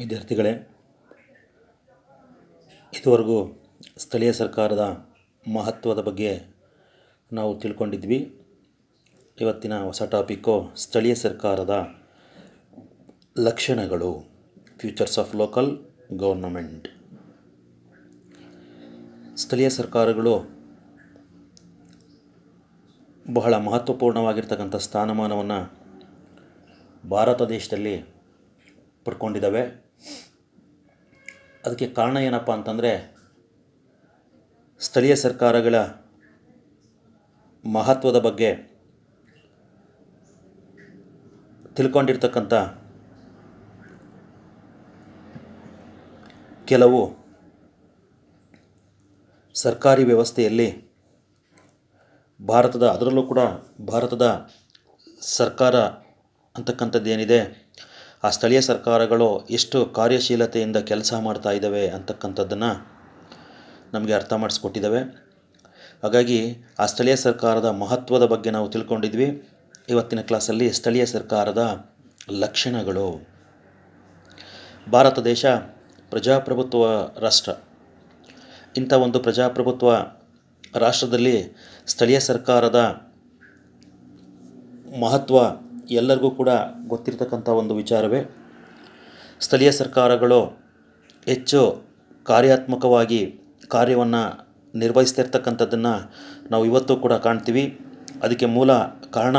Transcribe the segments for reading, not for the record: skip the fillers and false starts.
ವಿದ್ಯಾರ್ಥಿಗಳೇ, ಇದುವರೆಗೂ ಸ್ಥಳೀಯ ಸರ್ಕಾರದ ಮಹತ್ವದ ಬಗ್ಗೆ ನಾವು ತಿಳ್ಕೊಂಡಿದ್ವಿ. ಇವತ್ತಿನ ಹೊಸ ಟಾಪಿಕ್ಕು ಸ್ಥಳೀಯ ಸರ್ಕಾರದ ಲಕ್ಷಣಗಳು, ಫ್ಯೂಚರ್ಸ್ ಆಫ್ ಲೋಕಲ್ ಗವರ್ನಮೆಂಟ್. ಸ್ಥಳೀಯ ಸರ್ಕಾರಗಳು ಬಹಳ ಮಹತ್ವಪೂರ್ಣವಾಗಿರ್ತಕ್ಕಂಥ ಸ್ಥಾನಮಾನವನ್ನು ಭಾರತ ದೇಶದಲ್ಲಿ ಪಡ್ಕೊಂಡಿದ್ದಾವೆ. ಅದಕ್ಕೆ ಕಾರಣ ಏನಪ್ಪ ಅಂತಂದರೆ, ಸ್ಥಳೀಯ ಸರ್ಕಾರಗಳ ಮಹತ್ವದ ಬಗ್ಗೆ ತಿಳ್ಕೊಂಡಿರ್ತಕ್ಕಂಥ ಕೆಲವು ಸರ್ಕಾರಿ ವ್ಯವಸ್ಥೆಯಲ್ಲಿ ಅದರಲ್ಲೂ ಕೂಡ ಭಾರತದ ಸರ್ಕಾರ ಅಂತಕ್ಕಂಥದ್ದೇನಿದೆ, ಆ ಸ್ಥಳೀಯ ಸರ್ಕಾರಗಳು ಎಷ್ಟು ಕಾರ್ಯಶೀಲತೆಯಿಂದ ಕೆಲಸ ಮಾಡ್ತಾ ಇದ್ದಾವೆ ಅಂತಕ್ಕಂಥದ್ದನ್ನು ನಮಗೆ ಅರ್ಥ ಮಾಡಿಸ್ಕೊಟ್ಟಿದ್ದಾವೆ. ಹಾಗಾಗಿ ಆ ಸ್ಥಳೀಯ ಸರ್ಕಾರದ ಮಹತ್ವದ ಬಗ್ಗೆ ನಾವು ತಿಳ್ಕೊಂಡಿದ್ವಿ. ಇವತ್ತಿನ ಕ್ಲಾಸಲ್ಲಿ ಸ್ಥಳೀಯ ಸರ್ಕಾರದ ಲಕ್ಷಣಗಳು. ಭಾರತ ದೇಶ ಪ್ರಜಾಪ್ರಭುತ್ವ ರಾಷ್ಟ್ರ. ಇಂಥ ಒಂದು ಪ್ರಜಾಪ್ರಭುತ್ವ ರಾಷ್ಟ್ರದಲ್ಲಿ ಸ್ಥಳೀಯ ಸರ್ಕಾರದ ಮಹತ್ವ ಎಲ್ಲರಿಗೂ ಕೂಡ ಗೊತ್ತಿರತಕ್ಕಂಥ ಒಂದು ವಿಚಾರವೇ. ಸ್ಥಳೀಯ ಸರ್ಕಾರಗಳು ಹೆಚ್ಚು ಕಾರ್ಯಾತ್ಮಕವಾಗಿ ಕಾರ್ಯವನ್ನು ನಿರ್ವಹಿಸ್ತಿರ್ತಕ್ಕಂಥದ್ದನ್ನು ನಾವು ಇವತ್ತು ಕೂಡ ಕಾಣ್ತೀವಿ. ಅದಕ್ಕೆ ಮೂಲ ಕಾರಣ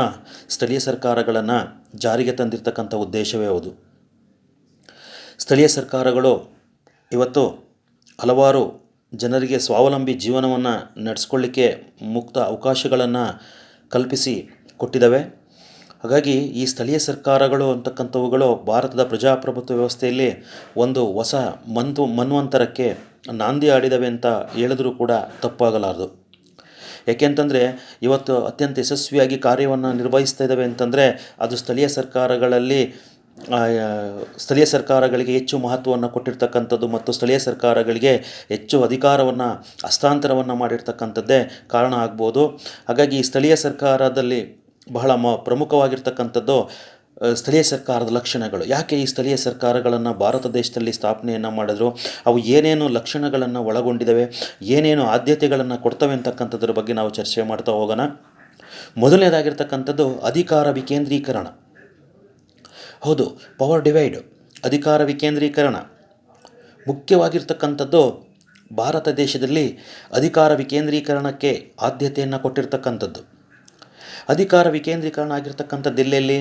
ಸ್ಥಳೀಯ ಸರ್ಕಾರಗಳನ್ನು ಜಾರಿಗೆ ತಂದಿರತಕ್ಕಂಥ ಉದ್ದೇಶವೇ ಹೌದು. ಸ್ಥಳೀಯ ಸರ್ಕಾರಗಳು ಇವತ್ತು ಹಲವಾರು ಜನರಿಗೆ ಸ್ವಾವಲಂಬಿ ಜೀವನವನ್ನು ನಡೆಸ್ಕೊಳ್ಳಿಕ್ಕೆ ಮುಕ್ತ ಅವಕಾಶಗಳನ್ನು ಕಲ್ಪಿಸಿ ಕೊಟ್ಟಿದ್ದಾವೆ. ಹಾಗಾಗಿ ಈ ಸ್ಥಳೀಯ ಸರ್ಕಾರಗಳು ಅಂತಕ್ಕಂಥವುಗಳು ಭಾರತದ ಪ್ರಜಾಪ್ರಭುತ್ವ ವ್ಯವಸ್ಥೆಯಲ್ಲಿ ಒಂದು ಹೊಸ ಮನ್ವಂತರಕ್ಕೆ ನಾಂದಿ ಆಡಿದವೆ ಅಂತ ಹೇಳಿದ್ರೂ ಕೂಡ ತಪ್ಪಾಗಲಾರದು. ಯಾಕೆಂತಂದರೆ ಇವತ್ತು ಅತ್ಯಂತ ಯಶಸ್ವಿಯಾಗಿ ಕಾರ್ಯವನ್ನು ನಿರ್ವಹಿಸ್ತಾ ಇದ್ದಾವೆ ಅಂತಂದರೆ ಅದು ಸ್ಥಳೀಯ ಸರ್ಕಾರಗಳಿಗೆ ಹೆಚ್ಚು ಮಹತ್ವವನ್ನು ಕೊಟ್ಟಿರ್ತಕ್ಕಂಥದ್ದು ಮತ್ತು ಸ್ಥಳೀಯ ಸರ್ಕಾರಗಳಿಗೆ ಹೆಚ್ಚು ಅಧಿಕಾರವನ್ನು ಹಸ್ತಾಂತರವನ್ನು ಮಾಡಿರ್ತಕ್ಕಂಥದ್ದೇ ಕಾರಣ ಆಗ್ಬೋದು. ಹಾಗಾಗಿ ಈ ಸ್ಥಳೀಯ ಸರ್ಕಾರದಲ್ಲಿ ಬಹಳ ಪ್ರಮುಖವಾಗಿರ್ತಕ್ಕಂಥದ್ದು ಸ್ಥಳೀಯ ಸರ್ಕಾರದ ಲಕ್ಷಣಗಳು. ಯಾಕೆ ಈ ಸ್ಥಳೀಯ ಸರ್ಕಾರಗಳನ್ನು ಭಾರತ ದೇಶದಲ್ಲಿ ಸ್ಥಾಪನೆಯನ್ನು ಮಾಡಿದ್ರು, ಅವು ಏನೇನು ಲಕ್ಷಣಗಳನ್ನು ಒಳಗೊಂಡಿದ್ದಾವೆ, ಏನೇನು ಆದ್ಯತೆಗಳನ್ನು ಕೊಡ್ತವೆ ಅಂತಕ್ಕಂಥದ್ರ ಬಗ್ಗೆ ನಾವು ಚರ್ಚೆ ಮಾಡ್ತಾ ಹೋಗೋಣ. ಮೊದಲನೇದಾಗಿರ್ತಕ್ಕಂಥದ್ದು ಅಧಿಕಾರ ವಿಕೇಂದ್ರೀಕರಣ. ಹೌದು, ಪವರ್ ಡಿವೈಡ್, ಅಧಿಕಾರ ವಿಕೇಂದ್ರೀಕರಣ ಮುಖ್ಯವಾಗಿರ್ತಕ್ಕಂಥದ್ದು. ಭಾರತ ದೇಶದಲ್ಲಿ ಅಧಿಕಾರ ವಿಕೇಂದ್ರೀಕರಣಕ್ಕೆ ಆದ್ಯತೆಯನ್ನು ಕೊಟ್ಟಿರ್ತಕ್ಕಂಥದ್ದು. ಅಧಿಕಾರ ವಿಕೇಂದ್ರೀಕರಣ ಆಗಿರ್ತಕ್ಕಂಥದ್ದು ಎಲ್ಲೆಲ್ಲಿ?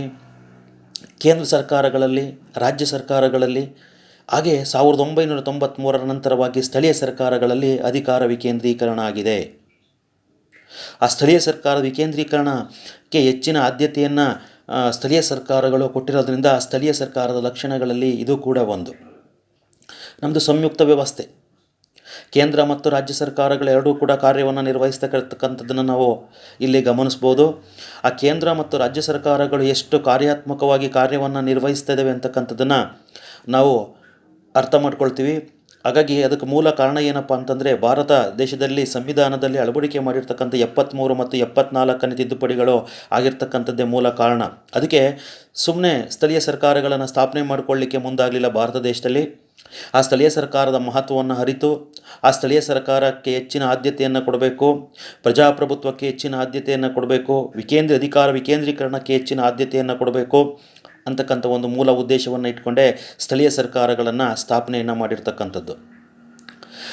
ಕೇಂದ್ರ ಸರ್ಕಾರಗಳಲ್ಲಿ, ರಾಜ್ಯ ಸರ್ಕಾರಗಳಲ್ಲಿ, ಹಾಗೆ 1993 ನಂತರವಾಗಿ ಸ್ಥಳೀಯ ಸರ್ಕಾರಗಳಲ್ಲಿ ಅಧಿಕಾರ ವಿಕೇಂದ್ರೀಕರಣ ಆಗಿದೆ. ಆ ಸ್ಥಳೀಯ ಸರ್ಕಾರ ವಿಕೇಂದ್ರೀಕರಣಕ್ಕೆ ಹೆಚ್ಚಿನ ಆದ್ಯತೆಯನ್ನು ಸ್ಥಳೀಯ ಸರ್ಕಾರಗಳು ಕೊಟ್ಟಿರೋದ್ರಿಂದ ಸ್ಥಳೀಯ ಸರ್ಕಾರದ ಲಕ್ಷಣಗಳಲ್ಲಿ ಇದು ಕೂಡ ಒಂದು. ನಮ್ಮದು ಸಂಯುಕ್ತ ವ್ಯವಸ್ಥೆ. ಕೇಂದ್ರ ಮತ್ತು ರಾಜ್ಯ ಸರ್ಕಾರಗಳೆರಡೂ ಕೂಡ ಕಾರ್ಯವನ್ನು ನಿರ್ವಹಿಸ್ತಕ್ಕಂಥದ್ದನ್ನು ನಾವು ಇಲ್ಲಿ ಗಮನಿಸ್ಬೋದು. ಆ ಕೇಂದ್ರ ಮತ್ತು ರಾಜ್ಯ ಸರ್ಕಾರಗಳು ಎಷ್ಟು ಕಾರ್ಯಾತ್ಮಕವಾಗಿ ಕಾರ್ಯವನ್ನು ನಿರ್ವಹಿಸ್ತಾ ಇದ್ದಾವೆ ಅಂತಕ್ಕಂಥದ್ದನ್ನು ನಾವು ಅರ್ಥ ಮಾಡ್ಕೊಳ್ತೀವಿ. ಹಾಗಾಗಿ ಅದಕ್ಕೆ ಮೂಲ ಕಾರಣ ಏನಪ್ಪ ಅಂತಂದರೆ, ಭಾರತ ದೇಶದಲ್ಲಿ ಸಂವಿಧಾನದಲ್ಲಿ ಅಳವಡಿಕೆ ಮಾಡಿರ್ತಕ್ಕಂಥ 73 ಮತ್ತು 74ನೇ ತಿದ್ದುಪಡಿಗಳು ಆಗಿರ್ತಕ್ಕಂಥದ್ದೇ ಮೂಲ ಕಾರಣ. ಅದಕ್ಕೆ ಸುಮ್ಮನೆ ಸ್ಥಳೀಯ ಸರ್ಕಾರಗಳನ್ನು ಸ್ಥಾಪನೆ ಮಾಡಿಕೊಳ್ಳಿಕ್ಕೆ ಮುಂದಾಗಲಿಲ್ಲ ಭಾರತ ದೇಶದಲ್ಲಿ. ಆ ಸ್ಥಳೀಯ ಸರ್ಕಾರದ ಮಹತ್ವವನ್ನು ಅರಿತು ಆ ಸ್ಥಳೀಯ ಸರ್ಕಾರಕ್ಕೆ ಹೆಚ್ಚಿನ ಆದ್ಯತೆಯನ್ನು ಕೊಡಬೇಕು, ಪ್ರಜಾಪ್ರಭುತ್ವಕ್ಕೆ ಹೆಚ್ಚಿನ ಆದ್ಯತೆಯನ್ನು ಕೊಡಬೇಕು, ಅಧಿಕಾರ ವಿಕೇಂದ್ರೀಕರಣಕ್ಕೆ ಹೆಚ್ಚಿನ ಆದ್ಯತೆಯನ್ನು ಕೊಡಬೇಕು ಅಂತಕ್ಕಂಥ ಒಂದು ಮೂಲ ಉದ್ದೇಶವನ್ನು ಇಟ್ಕೊಂಡೇ ಸ್ಥಳೀಯ ಸರ್ಕಾರಗಳನ್ನು ಸ್ಥಾಪನೆಯನ್ನು ಮಾಡಿರ್ತಕ್ಕಂಥದ್ದು.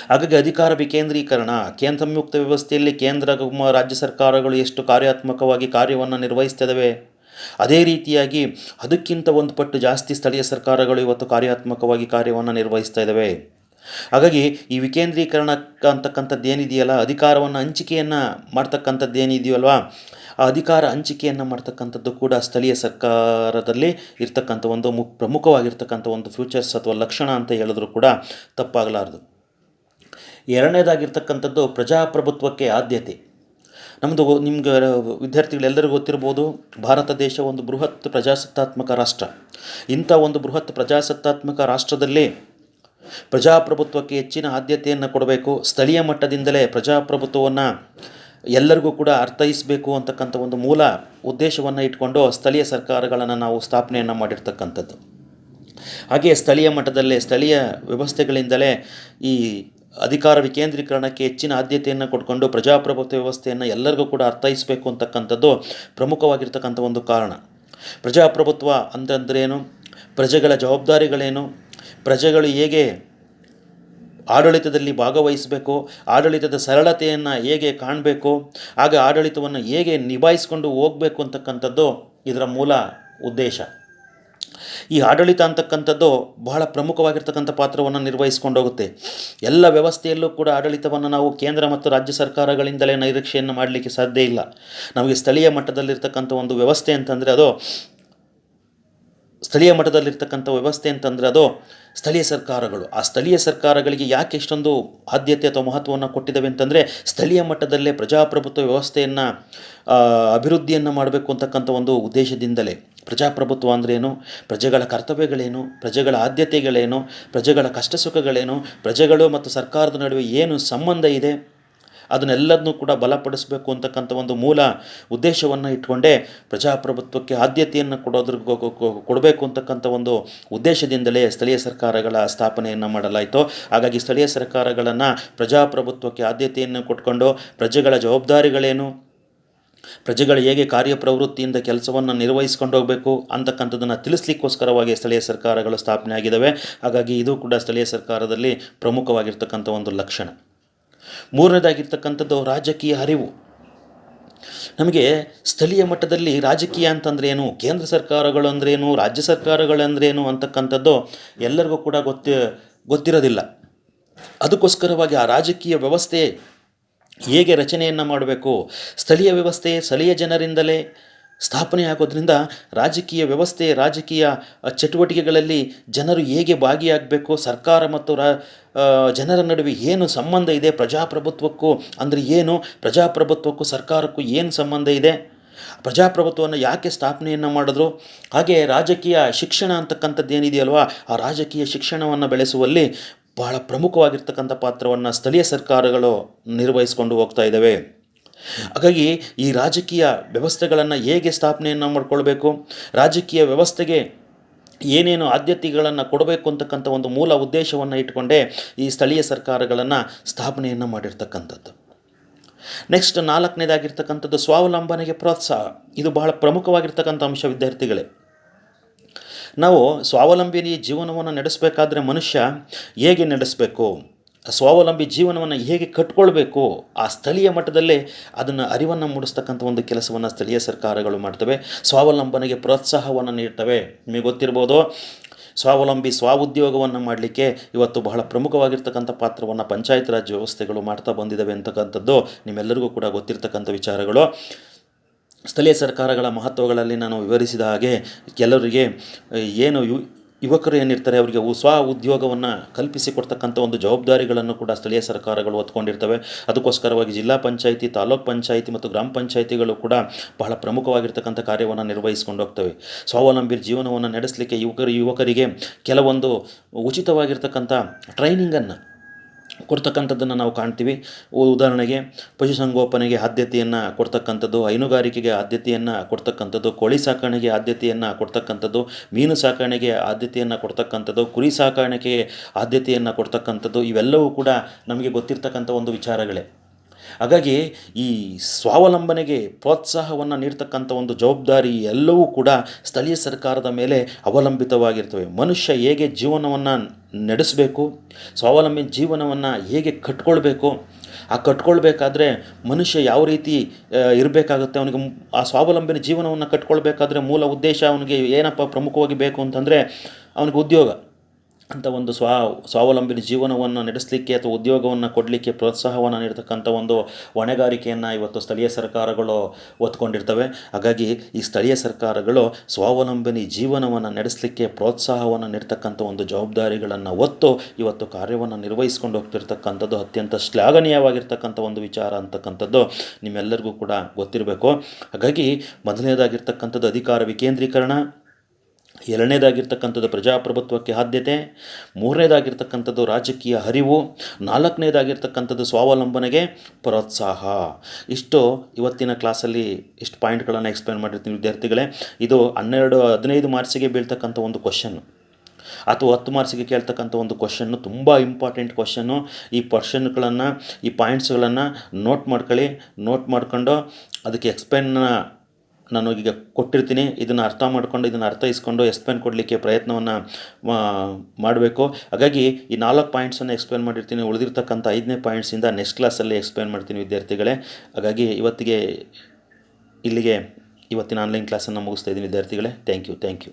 ಹಾಗಾಗಿ ಅಧಿಕಾರ ವಿಕೇಂದ್ರೀಕರಣ, ಸಂಯುಕ್ತ ವ್ಯವಸ್ಥೆಯಲ್ಲಿ ಕೇಂದ್ರ ರಾಜ್ಯ ಸರ್ಕಾರಗಳು ಎಷ್ಟು ಕಾರ್ಯಾತ್ಮಕವಾಗಿ ಕಾರ್ಯವನ್ನು ನಿರ್ವಹಿಸ್ತಾ ಇದ್ದಾವೆ, ಅದೇ ರೀತಿಯಾಗಿ ಅದಕ್ಕಿಂತ ಒಂದು ಪಟ್ಟು ಜಾಸ್ತಿ ಸ್ಥಳೀಯ ಸರ್ಕಾರಗಳು ಇವತ್ತು ಕಾರ್ಯಾತ್ಮಕವಾಗಿ ಕಾರ್ಯವನ್ನು ನಿರ್ವಹಿಸ್ತಾ ಇದ್ದಾವೆ. ಹಾಗಾಗಿ ಈ ವಿಕೇಂದ್ರೀಕರಣ ಅಂತಕ್ಕಂಥದ್ದು ಏನಿದೆಯಲ್ಲ, ಅಧಿಕಾರವನ್ನು ಹಂಚಿಕೆಯನ್ನು ಮಾಡ್ತಕ್ಕಂಥದ್ದು ಏನಿದೆಯಲ್ವಾ, ಆ ಅಧಿಕಾರ ಹಂಚಿಕೆಯನ್ನು ಮಾಡ್ತಕ್ಕಂಥದ್ದು ಕೂಡ ಸ್ಥಳೀಯ ಸರ್ಕಾರದಲ್ಲಿ ಇರ್ತಕ್ಕಂಥ ಒಂದು ಪ್ರಮುಖವಾಗಿರ್ತಕ್ಕಂಥ ಒಂದು ಫ್ಯೂಚರ್ಸ್ ಅಥವಾ ಲಕ್ಷಣ ಅಂತ ಹೇಳಿದ್ರು ಕೂಡ ತಪ್ಪಾಗಲಾರದು. ಎರಡನೇದಾಗಿರ್ತಕ್ಕಂಥದ್ದು ಪ್ರಜಾಪ್ರಭುತ್ವಕ್ಕೆ ಆದ್ಯತೆ. ನಿಮ್ಗೆ ವಿದ್ಯಾರ್ಥಿಗಳೆಲ್ಲರಿಗೂ ಗೊತ್ತಿರ್ಬೋದು, ಭಾರತ ದೇಶ ಒಂದು ಬೃಹತ್ ಪ್ರಜಾಸತ್ತಾತ್ಮಕ ರಾಷ್ಟ್ರ. ಇಂಥ ಒಂದು ಬೃಹತ್ ಪ್ರಜಾಸತ್ತಾತ್ಮಕ ರಾಷ್ಟ್ರದಲ್ಲಿ ಪ್ರಜಾಪ್ರಭುತ್ವಕ್ಕೆ ಹೆಚ್ಚಿನ ಆದ್ಯತೆಯನ್ನು ಕೊಡಬೇಕು. ಸ್ಥಳೀಯ ಮಟ್ಟದಿಂದಲೇ ಪ್ರಜಾಪ್ರಭುತ್ವವನ್ನು ಎಲ್ಲರಿಗೂ ಕೂಡ ಅರ್ಥೈಸಬೇಕು ಅಂತಕ್ಕಂಥ ಒಂದು ಮೂಲ ಉದ್ದೇಶವನ್ನು ಇಟ್ಕೊಂಡು ಸ್ಥಳೀಯ ಸರ್ಕಾರಗಳನ್ನು ನಾವು ಸ್ಥಾಪನೆಯನ್ನು ಮಾಡಿರ್ತಕ್ಕಂಥದ್ದು. ಹಾಗೆಯೇ ಸ್ಥಳೀಯ ಮಟ್ಟದಲ್ಲೇ ಸ್ಥಳೀಯ ವ್ಯವಸ್ಥೆಗಳಿಂದಲೇ ಈ ಅಧಿಕಾರ ವಿಕೇಂದ್ರೀಕರಣಕ್ಕೆ ಹೆಚ್ಚಿನ ಆದ್ಯತೆಯನ್ನು ಕೊಟ್ಕೊಂಡು ಪ್ರಜಾಪ್ರಭುತ್ವ ವ್ಯವಸ್ಥೆಯನ್ನು ಎಲ್ಲರಿಗೂ ಕೂಡ ಅರ್ಥೈಸಬೇಕು ಅಂತಕ್ಕಂಥದ್ದು ಪ್ರಮುಖವಾಗಿರ್ತಕ್ಕಂಥ ಒಂದು ಕಾರಣ. ಪ್ರಜಾಪ್ರಭುತ್ವ ಅಂತಂದ್ರೇನು, ಪ್ರಜೆಗಳ ಜವಾಬ್ದಾರಿಗಳೇನು, ಪ್ರಜೆಗಳು ಹೇಗೆ ಆಡಳಿತದಲ್ಲಿ ಭಾಗವಹಿಸಬೇಕು, ಆಡಳಿತದ ಸರಳತೆಯನ್ನು ಹೇಗೆ ಕಾಣಬೇಕು, ಹಾಗೆ ಆಡಳಿತವನ್ನು ಹೇಗೆ ನಿಭಾಯಿಸ್ಕೊಂಡು ಹೋಗಬೇಕು ಅಂತಕ್ಕಂಥದ್ದು ಇದರ ಮೂಲ ಉದ್ದೇಶ. ಈ ಆಡಳಿತ ಅಂತಕ್ಕಂಥದ್ದು ಬಹಳ ಪ್ರಮುಖವಾಗಿರ್ತಕ್ಕಂಥ ಪಾತ್ರವನ್ನು ನಿರ್ವಹಿಸ್ಕೊಂಡು ಹೋಗುತ್ತೆ. ಎಲ್ಲ ವ್ಯವಸ್ಥೆಯಲ್ಲೂ ಕೂಡ ಆಡಳಿತವನ್ನು ನಾವು ಕೇಂದ್ರ ಮತ್ತು ರಾಜ್ಯ ಸರ್ಕಾರಗಳಿಂದಲೇ ನಿರೀಕ್ಷೆಯನ್ನು ಮಾಡಲಿಕ್ಕೆ ಸಾಧ್ಯ ಇಲ್ಲ. ನಮಗೆ ಸ್ಥಳೀಯ ಮಟ್ಟದಲ್ಲಿರ್ತಕ್ಕಂಥ ಒಂದು ವ್ಯವಸ್ಥೆ ಅಂತಂದರೆ ಅದು ಸ್ಥಳೀಯ ಸರ್ಕಾರಗಳು. ಆ ಸ್ಥಳೀಯ ಸರ್ಕಾರಗಳಿಗೆ ಯಾಕೆ ಇಷ್ಟೊಂದು ಆದ್ಯತೆ ಅಥವಾ ಮಹತ್ವವನ್ನು ಕೊಟ್ಟಿದ್ದಾವೆ ಅಂತಂದರೆ, ಸ್ಥಳೀಯ ಮಟ್ಟದಲ್ಲೇ ಪ್ರಜಾಪ್ರಭುತ್ವ ವ್ಯವಸ್ಥೆಯನ್ನು ಅಭಿವೃದ್ಧಿಯನ್ನು ಮಾಡಬೇಕು ಅಂತಕ್ಕಂಥ ಒಂದು ಉದ್ದೇಶದಿಂದಲೇ. ಪ್ರಜಾಪ್ರಭುತ್ವ ಅಂದ್ರೇನು, ಪ್ರಜೆಗಳ ಕರ್ತವ್ಯಗಳೇನು, ಪ್ರಜೆಗಳ ಆದ್ಯತೆಗಳೇನು, ಪ್ರಜೆಗಳ ಕಷ್ಟ ಸುಖಗಳೇನು, ಪ್ರಜೆಗಳು ಮತ್ತು ಸರ್ಕಾರದ ನಡುವೆ ಏನು ಸಂಬಂಧ ಇದೆ, ಅದನ್ನೆಲ್ಲದನ್ನೂ ಕೂಡ ಬಲಪಡಿಸಬೇಕು ಅಂತಕ್ಕಂಥ ಒಂದು ಮೂಲ ಉದ್ದೇಶವನ್ನು ಇಟ್ಕೊಂಡೇ ಪ್ರಜಾಪ್ರಭುತ್ವಕ್ಕೆ ಆದ್ಯತೆಯನ್ನು ಕೊಡಬೇಕು ಅಂತಕ್ಕಂಥ ಒಂದು ಉದ್ದೇಶದಿಂದಲೇ ಸ್ಥಳೀಯ ಸರ್ಕಾರಗಳ ಸ್ಥಾಪನೆಯನ್ನು ಮಾಡಲಾಯಿತು. ಹಾಗಾಗಿ ಸ್ಥಳೀಯ ಸರ್ಕಾರಗಳನ್ನು ಪ್ರಜಾಪ್ರಭುತ್ವಕ್ಕೆ ಆದ್ಯತೆಯನ್ನು ಕೊಟ್ಕೊಂಡು ಪ್ರಜೆಗಳ ಜವಾಬ್ದಾರಿಗಳೇನು, ಪ್ರಜೆಗಳು ಹೇಗೆ ಕಾರ್ಯಪ್ರವೃತ್ತಿಯಿಂದ ಕೆಲಸವನ್ನು ನಿರ್ವಹಿಸ್ಕೊಂಡು ಹೋಗಬೇಕು ಅಂತಕ್ಕಂಥದ್ದನ್ನು ತಿಳಿಸ್ಲಿಕ್ಕೋಸ್ಕರವಾಗಿ ಸ್ಥಳೀಯ ಸರ್ಕಾರಗಳು ಸ್ಥಾಪನೆ ಆಗಿದ್ದಾವೆ. ಹಾಗಾಗಿ ಇದು ಕೂಡ ಸ್ಥಳೀಯ ಸರ್ಕಾರದಲ್ಲಿ ಪ್ರಮುಖವಾಗಿರ್ತಕ್ಕಂಥ ಒಂದು ಲಕ್ಷಣ. ಮೂರನೇದಾಗಿರ್ತಕ್ಕಂಥದ್ದು ರಾಜಕೀಯ ಅರಿವು. ನಮಗೆ ಸ್ಥಳೀಯ ಮಟ್ಟದಲ್ಲಿ ರಾಜಕೀಯ ಅಂತಂದ್ರೆ ಏನು, ಕೇಂದ್ರ ಸರ್ಕಾರಗಳು ಅಂದ್ರೇನು, ರಾಜ್ಯ ಸರ್ಕಾರಗಳಂದ್ರೇನು ಅಂತಕ್ಕಂಥದ್ದು ಎಲ್ಲರಿಗೂ ಕೂಡ ಗೊತ್ತಿರೋದಿಲ್ಲ. ಅದಕ್ಕೋಸ್ಕರವಾಗಿ ಆ ರಾಜಕೀಯ ವ್ಯವಸ್ಥೆ ಹೇಗೆ ರಚನೆಯನ್ನು ಮಾಡಬೇಕು, ಸ್ಥಳೀಯ ವ್ಯವಸ್ಥೆ ಸ್ಥಳೀಯ ಜನರಿಂದಲೇ ಸ್ಥಾಪನೆ ಆಗೋದ್ರಿಂದ ರಾಜಕೀಯ ವ್ಯವಸ್ಥೆ, ರಾಜಕೀಯ ಚಟುವಟಿಕೆಗಳಲ್ಲಿ ಜನರು ಹೇಗೆ ಭಾಗಿಯಾಗಬೇಕು, ಸರ್ಕಾರ ಮತ್ತು ಜನರ ನಡುವೆ ಏನು ಸಂಬಂಧ ಇದೆ, ಪ್ರಜಾಪ್ರಭುತ್ವಕ್ಕೂ ಅಂದರೆ ಏನು, ಪ್ರಜಾಪ್ರಭುತ್ವಕ್ಕೂ ಸರ್ಕಾರಕ್ಕೂ ಏನು ಸಂಬಂಧ ಇದೆ, ಪ್ರಜಾಪ್ರಭುತ್ವವನ್ನು ಯಾಕೆ ಸ್ಥಾಪನೆಯನ್ನು ಮಾಡಿದ್ರು, ಹಾಗೆ ರಾಜಕೀಯ ಶಿಕ್ಷಣ ಅಂತಕ್ಕಂಥದ್ದು ಏನಿದೆಯಲ್ವಾ, ಆ ರಾಜಕೀಯ ಶಿಕ್ಷಣವನ್ನು ಬೆಳೆಸುವಲ್ಲಿ ಬಹಳ ಪ್ರಮುಖವಾಗಿರ್ತಕ್ಕಂಥ ಪಾತ್ರವನ್ನು ಸ್ಥಳೀಯ ಸರ್ಕಾರಗಳು ನಿರ್ವಹಿಸ್ಕೊಂಡು ಹೋಗ್ತಾ ಇದ್ದಾವೆ. ಹಾಗಾಗಿ ಈ ರಾಜಕೀಯ ವ್ಯವಸ್ಥೆಗಳನ್ನು ಹೇಗೆ ಸ್ಥಾಪನೆಯನ್ನು ಮಾಡಿಕೊಳ್ಬೇಕು, ರಾಜಕೀಯ ವ್ಯವಸ್ಥೆಗೆ ಏನೇನು ಆದ್ಯತೆಗಳನ್ನು ಕೊಡಬೇಕು ಅಂತಕ್ಕಂಥ ಒಂದು ಮೂಲ ಉದ್ದೇಶವನ್ನು ಇಟ್ಕೊಂಡೇ ಈ ಸ್ಥಳೀಯ ಸರ್ಕಾರಗಳನ್ನು ಸ್ಥಾಪನೆಯನ್ನು ಮಾಡಿರ್ತಕ್ಕಂಥದ್ದು. ನೆಕ್ಸ್ಟ್ 4ನೇದಾಗಿರ್ತಕ್ಕಂಥದ್ದು ಸ್ವಾವಲಂಬನೆಗೆ ಪ್ರೋತ್ಸಾಹ. ಇದು ಬಹಳ ಪ್ರಮುಖವಾಗಿರ್ತಕ್ಕಂಥ ಅಂಶ ವಿದ್ಯಾರ್ಥಿಗಳೇ. ನಾವು ಸ್ವಾವಲಂಬಿ ಜೀವನವನ್ನು ನಡೆಸಬೇಕಾದ್ರೆ ಮನುಷ್ಯ ಹೇಗೆ ನಡೆಸಬೇಕು, ಸ್ವಾವಲಂಬಿ ಜೀವನವನ್ನು ಹೇಗೆ ಕಟ್ಕೊಳ್ಬೇಕು, ಆ ಸ್ಥಳೀಯ ಮಟ್ಟದಲ್ಲೇ ಅದನ್ನು ಅರಿವನ್ನು ಮೂಡಿಸ್ತಕ್ಕಂಥ ಒಂದು ಕೆಲಸವನ್ನು ಸ್ಥಳೀಯ ಸರ್ಕಾರಗಳು ಮಾಡ್ತವೆ. ಸ್ವಾವಲಂಬನೆಗೆ ಪ್ರೋತ್ಸಾಹವನ್ನು ನೀಡ್ತವೆ. ನಿಮಗೆ ಗೊತ್ತಿರ್ಬೋದು, ಸ್ವಾವಲಂಬಿ ಉದ್ಯೋಗವನ್ನು ಮಾಡಲಿಕ್ಕೆ ಇವತ್ತು ಬಹಳ ಪ್ರಮುಖವಾಗಿರ್ತಕ್ಕಂಥ ಪಾತ್ರವನ್ನು ಪಂಚಾಯತ್ ರಾಜ್ ವ್ಯವಸ್ಥೆಗಳು ಮಾಡ್ತಾ ಬಂದಿದ್ದಾವೆ ಅಂತಕ್ಕಂಥದ್ದು ನಿಮ್ಮೆಲ್ಲರಿಗೂ ಕೂಡ ಗೊತ್ತಿರ್ತಕ್ಕಂಥ ವಿಚಾರಗಳು. ಸ್ಥಳೀಯ ಸರ್ಕಾರಗಳ ಮಹತ್ವಗಳಲ್ಲಿ ನಾನು ವಿವರಿಸಿದ ಹಾಗೆ ಕೆಲವರಿಗೆ ಏನು ಯುವಕರು ಏನಿರ್ತಾರೆ ಅವರಿಗೆ ಉದ್ಯೋಗವನ್ನು ಕಲ್ಪಿಸಿಕೊಡ್ತಕ್ಕಂಥ ಒಂದು ಜವಾಬ್ದಾರಿಗಳನ್ನು ಕೂಡ ಸ್ಥಳೀಯ ಸರ್ಕಾರಗಳು ಹೊತ್ಕೊಂಡಿರ್ತವೆ. ಅದಕ್ಕೋಸ್ಕರವಾಗಿ ಜಿಲ್ಲಾ ಪಂಚಾಯಿತಿ, ತಾಲೂಕ್ ಪಂಚಾಯಿತಿ ಮತ್ತು ಗ್ರಾಮ ಪಂಚಾಯಿತಿಗಳು ಕೂಡ ಬಹಳ ಪ್ರಮುಖವಾಗಿರ್ತಕ್ಕಂಥ ಕಾರ್ಯವನ್ನು ನಿರ್ವಹಿಸ್ಕೊಂಡು ಹೋಗ್ತವೆ. ಸ್ವಾವಲಂಬಿ ಜೀವನವನ್ನು ನಡೆಸಲಿಕ್ಕೆ ಯುವಕರಿಗೆ ಕೆಲವೊಂದು ಉಚಿತವಾಗಿರ್ತಕ್ಕಂಥ ಟ್ರೈನಿಂಗನ್ನು ಕೊಡ್ತಕ್ಕಂಥದ್ದನ್ನು ನಾವು ಕಾಣ್ತೀವಿ. ಉದಾಹರಣೆಗೆ ಪಶುಸಂಗೋಪನೆಗೆ ಆದ್ಯತೆಯನ್ನು ಕೊಡ್ತಕ್ಕಂಥದ್ದು, ಹೈನುಗಾರಿಕೆಗೆ ಆದ್ಯತೆಯನ್ನು ಕೊಡ್ತಕ್ಕಂಥದ್ದು, ಕೋಳಿ ಸಾಕಾಣೆಗೆ ಆದ್ಯತೆಯನ್ನು ಕೊಡ್ತಕ್ಕಂಥದ್ದು, ಮೀನು ಸಾಕಾಣೆಗೆ ಆದ್ಯತೆಯನ್ನು ಕೊಡ್ತಕ್ಕಂಥದ್ದು, ಕುರಿ ಸಾಕಾಣಿಕೆಗೆ ಆದ್ಯತೆಯನ್ನು ಕೊಡ್ತಕ್ಕಂಥದ್ದು, ಇವೆಲ್ಲವೂ ಕೂಡ ನಮಗೆ ಗೊತ್ತಿರ್ತಕ್ಕಂಥ ಒಂದು ವಿಚಾರಗಳೇ. ಹಾಗಾಗಿ ಈ ಸ್ವಾವಲಂಬನೆಗೆ ಪ್ರೋತ್ಸಾಹವನ್ನು ನೀಡ್ತಕ್ಕಂಥ ಒಂದು ಜವಾಬ್ದಾರಿ ಎಲ್ಲವೂ ಕೂಡ ಸ್ಥಳೀಯ ಸರ್ಕಾರದ ಮೇಲೆ ಅವಲಂಬಿತವಾಗಿರ್ತವೆ. ಮನುಷ್ಯ ಹೇಗೆ ಜೀವನವನ್ನು ನಡೆಸಬೇಕು, ಸ್ವಾವಲಂಬಿ ಜೀವನವನ್ನು ಹೇಗೆ ಕಟ್ಕೊಳ್ಬೇಕು, ಆ ಕಟ್ಕೊಳ್ಬೇಕಾದ್ರೆ ಮನುಷ್ಯ ಯಾವ ರೀತಿ ಇರಬೇಕಾಗುತ್ತೆ, ಅವನಿಗೆ ಆ ಸ್ವಾವಲಂಬಿನ ಜೀವನವನ್ನು ಕಟ್ಕೊಳ್ಬೇಕಾದ್ರೆ ಮೂಲ ಉದ್ದೇಶ ಅವನಿಗೆ ಏನಪ್ಪ ಪ್ರಮುಖವಾಗಿ ಬೇಕು ಅಂತಂದರೆ ಅವನಿಗೆ ಉದ್ಯೋಗ ಅಂತ ಒಂದು ಸ್ವಾವಲಂಬಿನ ಜೀವನವನ್ನು ನಡೆಸಲಿಕ್ಕೆ ಅಥವಾ ಉದ್ಯೋಗವನ್ನು ಕೊಡಲಿಕ್ಕೆ ಪ್ರೋತ್ಸಾಹವನ್ನು ನೀಡ್ತಕ್ಕಂಥ ಒಂದು ಹೊಣೆಗಾರಿಕೆಯನ್ನು ಇವತ್ತು ಸ್ಥಳೀಯ ಸರ್ಕಾರಗಳು ಹೊತ್ಕೊಂಡಿರ್ತವೆ. ಹಾಗಾಗಿ ಈ ಸ್ಥಳೀಯ ಸರ್ಕಾರಗಳು ಸ್ವಾವಲಂಬಿನಿ ಜೀವನವನ್ನು ನಡೆಸಲಿಕ್ಕೆ ಪ್ರೋತ್ಸಾಹವನ್ನು ನೀಡ್ತಕ್ಕಂಥ ಒಂದು ಜವಾಬ್ದಾರಿಗಳನ್ನು ಹೊತ್ತು ಇವತ್ತು ಕಾರ್ಯವನ್ನು ನಿರ್ವಹಿಸ್ಕೊಂಡು ಹೋಗ್ತಿರ್ತಕ್ಕಂಥದ್ದು ಅತ್ಯಂತ ಶ್ಲಾಘನೀಯವಾಗಿರ್ತಕ್ಕಂಥ ಒಂದು ವಿಚಾರ ಅಂತಕ್ಕಂಥದ್ದು ನಿಮ್ಮೆಲ್ಲರಿಗೂ ಕೂಡ ಗೊತ್ತಿರಬೇಕು. ಹಾಗಾಗಿ ಮೊದಲನೇದಾಗಿರ್ತಕ್ಕಂಥದ್ದು ಅಧಿಕಾರ ವಿಕೇಂದ್ರೀಕರಣ, ಎರಡನೇದಾಗಿರ್ತಕ್ಕಂಥದ್ದು ಪ್ರಜಾಪ್ರಭುತ್ವಕ್ಕೆ ಆದ್ಯತೆ, ಮೂರನೇದಾಗಿರ್ತಕ್ಕಂಥದ್ದು ರಾಜಕೀಯ ಅರಿವು, ನಾಲ್ಕನೇದಾಗಿರ್ತಕ್ಕಂಥದ್ದು ಸ್ವಾವಲಂಬನೆಗೆ ಪ್ರೋತ್ಸಾಹ. ಇಷ್ಟು ಇವತ್ತಿನ ಕ್ಲಾಸಲ್ಲಿ ಇಷ್ಟು ಪಾಯಿಂಟ್ಗಳನ್ನು ಎಕ್ಸ್ಪ್ಲೇನ್ ಮಾಡಿರ್ತೀನಿ ವಿದ್ಯಾರ್ಥಿಗಳೇ. ಇದು 15 ಮಾರ್ಕ್ಸಿಗೆ ಬೀಳ್ತಕ್ಕಂಥ ಒಂದು ಕ್ವಶನ್ನು. ಅಥವಾ 10 ಮಾರ್ಕ್ಸಿಗೆ ಕೇಳ್ತಕ್ಕಂಥ ಒಂದು ಕ್ವಶನ್ನು ತುಂಬ ಇಂಪಾರ್ಟೆಂಟ್ ಕ್ವಶನ್ನು. ಈ ಕ್ವಶನ್ಗಳನ್ನು, ಈ ಪಾಯಿಂಟ್ಸ್ಗಳನ್ನು ನೋಟ್ ಮಾಡ್ಕೊಳ್ಳಿ. ನೋಟ್ ಮಾಡ್ಕೊಂಡು ಅದಕ್ಕೆ ಎಕ್ಸ್ಪ್ಲೇನ್ನ ನಾನು ಈಗ ಕೊಟ್ಟಿರ್ತೀನಿ. ಇದನ್ನು ಅರ್ಥ ಮಾಡ್ಕೊಂಡು, ಇದನ್ನು ಅರ್ಥೈಸ್ಕೊಂಡು ಎಕ್ಸ್ಪ್ಲೇನ್ ಕೊಡಲಿಕ್ಕೆ ಪ್ರಯತ್ನವನ್ನು ಮಾಡಬೇಕು. ಹಾಗಾಗಿ ಈ 4 ಪಾಯಿಂಟ್ಸನ್ನು ಎಕ್ಸ್ಪ್ಲೇನ್ ಮಾಡಿರ್ತೀನಿ. ಉಳಿದಿರ್ತಕ್ಕಂಥ 5ನೇ ಪಾಯಿಂಟ್ಸಿಂದ ನೆಕ್ಸ್ಟ್ ಕ್ಲಾಸಲ್ಲಿ ಎಕ್ಸ್ಪ್ಲೇನ್ ಮಾಡ್ತೀನಿ ವಿದ್ಯಾರ್ಥಿಗಳೇ. ಹಾಗಾಗಿ ಇಲ್ಲಿಗೆ ಇವತ್ತಿನ ಆನ್ಲೈನ್ ಕ್ಲಾಸನ್ನು ಮುಗಿಸ್ತಾ ಇದ್ದೀನಿ ವಿದ್ಯಾರ್ಥಿಗಳೇ. Thank you.